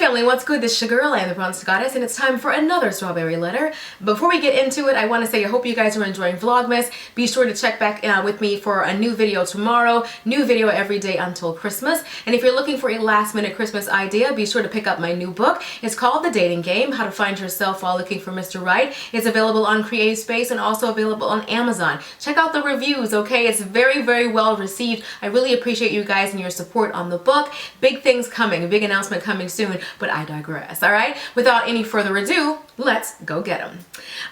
family, what's good? This is your girl, I am the Bronze Goddess, and it's time for another strawberry letter. Before we get into it, I want to say I hope you guys are enjoying Vlogmas. Be sure to check back with me for a new video tomorrow, new video every day until Christmas. And if you're looking for a last-minute Christmas idea, be sure to pick up my new book. It's called The Dating Game, How to Find Yourself While Looking for Mr. Right. It's available on Creative Space and also available on Amazon. Check out the reviews, okay? It's very, very well received. I really appreciate you guys and your support on the book. Big things coming, a big announcement coming soon, but I digress, all right? Without any further ado, let's go get them.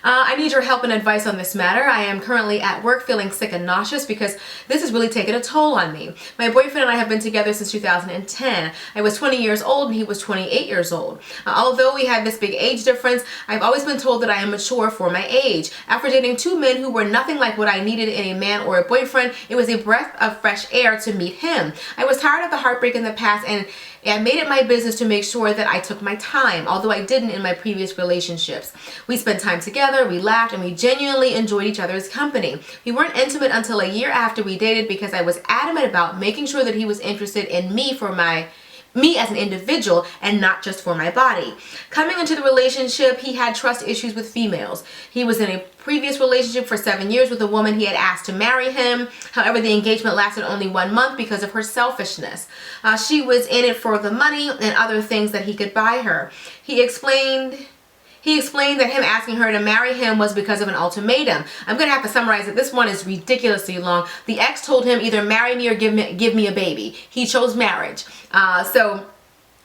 I need your help and advice on this matter. I am currently at work feeling sick and nauseous because this has really taken a toll on me. My boyfriend and I have been together since 2010. I was 20 years old and he was 28 years old. Although we had this big age difference, I've always been told that I am mature for my age. After dating two men who were nothing like what I needed in a man or a boyfriend, it was a breath of fresh air to meet him. I was tired of the heartbreak in the past and I made it my business to make sure that I took my time, although I didn't in my previous relationships. We spent time together, we laughed, and we genuinely enjoyed each other's company. We weren't intimate until a year after we dated because I was adamant about making sure that he was interested in me as an individual and not just for my body. Coming into the relationship, he had trust issues with females. He was in a previous relationship for 7 years with a woman he had asked to marry him. However, the engagement lasted only 1 month because of her selfishness. She was in it for the money and other things that he could buy her. He explained that him asking her to marry him was because of an ultimatum. I'm going to have to summarize it. This one is ridiculously long. The ex told him either marry me or give me a baby. He chose marriage. So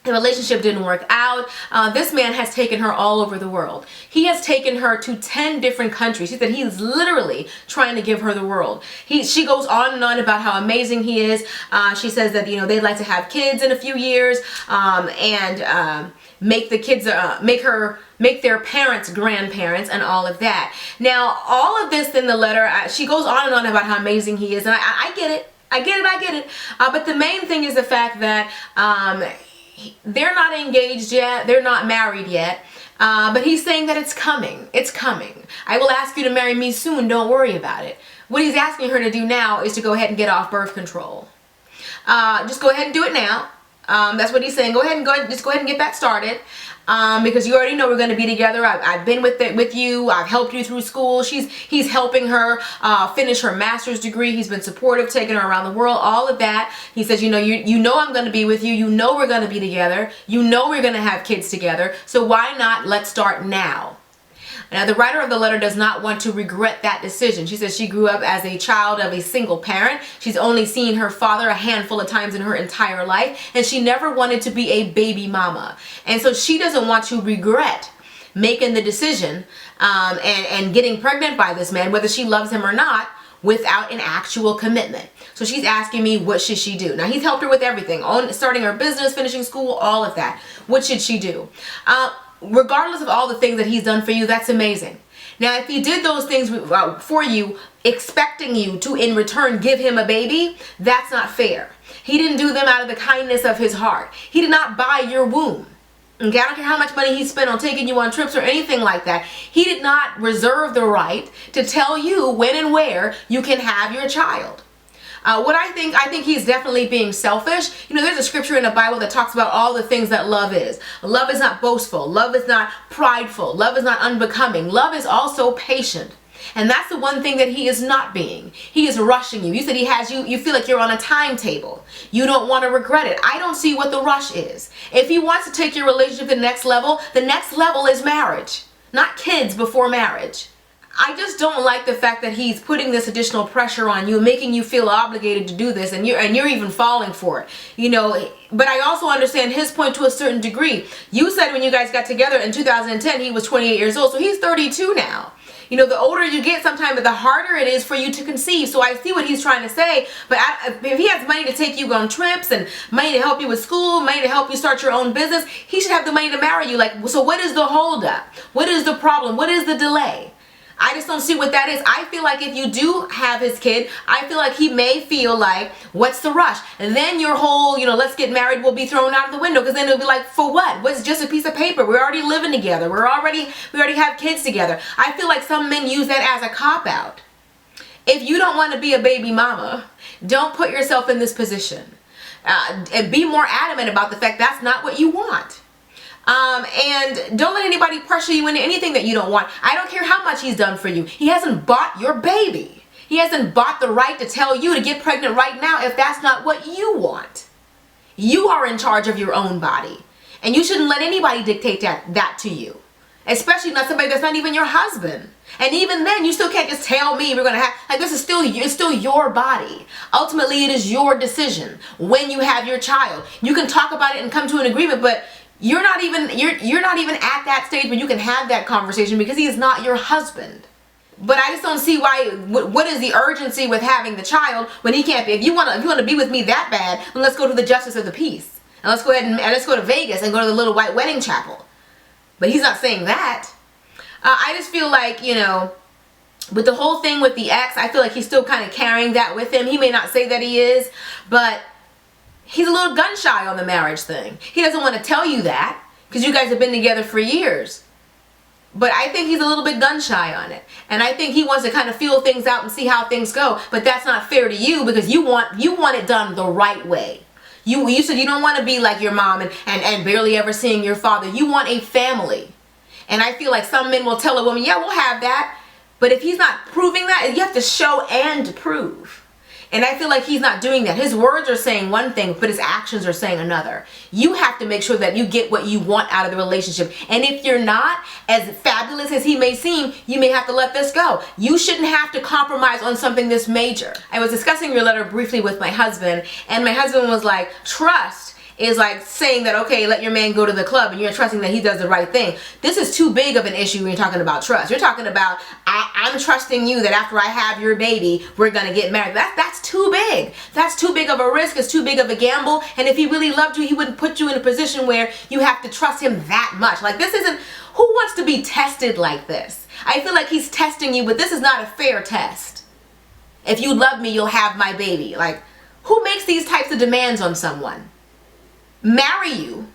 the relationship didn't work out. This man has taken her all over the world. He has taken her to 10 different countries. She said he's literally trying to give her the world. She goes on and on about how amazing he is. She says that, they'd like to have kids in a few years and make the kids, make their parents grandparents and all of that. Now, all of this in the letter, she goes on and on about how amazing he is, and I get it. I get it. But the main thing is the fact that they're not engaged yet. They're not married yet. But he's saying that it's coming. It's coming. I will ask you to marry me soon. Don't worry about it. What he's asking her to do now is to go ahead and get off birth control. Just go ahead and do it now. That's what he's saying. Just go ahead and get that started. Because you already know we're going to be together. I've been with you. I've helped you through school. He's helping her finish her master's degree. He's been supportive, taking her around the world, all of that. He says, you know I'm going to be with you. You know we're going to be together. You know we're going to have kids together. So why not let's start now? Now, the writer of the letter does not want to regret that decision. She says she grew up as a child of a single parent. She's only seen her father a handful of times in her entire life, and she never wanted to be a baby mama. And so she doesn't want to regret making the decision and getting pregnant by this man, whether she loves him or not, without an actual commitment. So she's asking me, what should she do? Now, he's helped her with everything, starting her business, finishing school, all of that. What should she do? Regardless of all the things that he's done for you, that's amazing. Now, if he did those things for you, expecting you to, in return, give him a baby, that's not fair. He didn't do them out of the kindness of his heart. He did not buy your womb. Okay, I don't care how much money he spent on taking you on trips or anything like that. He did not reserve the right to tell you when and where you can have your child. I think he's definitely being selfish. There's a scripture in the Bible that talks about all the things that love is. Love is not boastful. Love is not prideful. Love is not unbecoming. Love is also patient. And that's the one thing that he is not being. He is rushing you. You said he has you, you feel like you're on a timetable. You don't want to regret it. I don't see what the rush is. If he wants to take your relationship to the next level is marriage, not kids before marriage. I just don't like the fact that he's putting this additional pressure on you, making you feel obligated to do this, and you're even falling for it. But I also understand his point to a certain degree. You said when you guys got together in 2010, he was 28 years old, so he's 32 now. The older you get, sometimes the harder it is for you to conceive. So I see what he's trying to say, but if he has money to take you on trips and money to help you with school, money to help you start your own business, he should have the money to marry you. So what is the holdup? What is the problem? What is the delay? I just don't see what that is. I feel like if you do have his kid, I feel like he may feel like, what's the rush? And then your whole, let's get married will be thrown out of the window, because then it'll be like, for what? What's just a piece of paper? We're already living together. We already have kids together. I feel like some men use that as a cop-out. If you don't want to be a baby mama, don't put yourself in this position. And be more adamant about the fact that's not what you want. And don't let anybody pressure you into anything that you don't want. I don't care how much he's done for you. He hasn't bought your baby. He hasn't bought the right to tell you to get pregnant right now if that's not what you want. You are in charge of your own body. And you shouldn't let anybody dictate that to you. Especially not somebody that's not even your husband. And even then, you still can't just tell me we're going to have, like, this is still, it's still your body. Ultimately, it is your decision when you have your child. You can talk about it and come to an agreement, but you're not even at that stage where you can have that conversation because he is not your husband. But I just don't see why, what is the urgency with having the child when he can't be? If you want to be with me that bad, then let's go to the Justice of the Peace. And let's go ahead and let's go to Vegas and go to the little white wedding chapel. But he's not saying that. I just feel like, you know, with the whole thing with the ex, I feel like he's still kind of carrying that with him. He may not say that he is, but he's a little gun shy on the marriage thing. He doesn't want to tell you that because you guys have been together for years. But I think he's a little bit gun shy on it. And I think he wants to kind of feel things out and see how things go. But that's not fair to you because you want it done the right way. You said you don't want to be like your mom and barely ever seeing your father. You want a family. And I feel like some men will tell a woman, yeah, we'll have that. But if he's not proving that, you have to show and prove. And I feel like he's not doing that. His words are saying one thing, but his actions are saying another. You have to make sure that you get what you want out of the relationship. And if you're not, as fabulous as he may seem, you may have to let this go. You shouldn't have to compromise on something this major. I was discussing your letter briefly with my husband, and my husband was like, trust is like saying that, okay, let your man go to the club and you're trusting that he does the right thing. This is too big of an issue when you're talking about trust. You're talking about, I'm trusting you that after I have your baby, we're going to get married. That's too big. That's too big of a risk. It's too big of a gamble. And if he really loved you, he wouldn't put you in a position where you have to trust him that much. Like, this isn't, who wants to be tested like this? I feel like he's testing you, but this is not a fair test. If you love me, you'll have my baby. Like, who makes these types of demands on someone? Marry you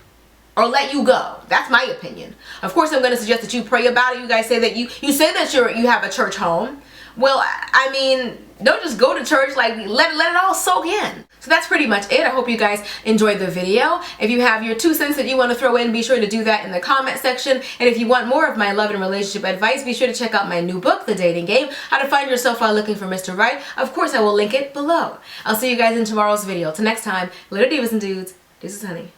or let you go. That's my opinion. Of course, I'm going to suggest that you pray about it. You guys say that you say that you have a church home. Well, I mean, don't just go to church. Like, let it all soak in. So that's pretty much it. I hope you guys enjoyed the video. If you have your 2 cents that you want to throw in, be sure to do that in the comment section. And if you want more of my love and relationship advice, be sure to check out my new book, The Dating Game, How to Find Yourself While Looking for Mr. Right. Of course, I will link it below. I'll see you guys in tomorrow's video. Till next time, later divas and dudes. This is Honey.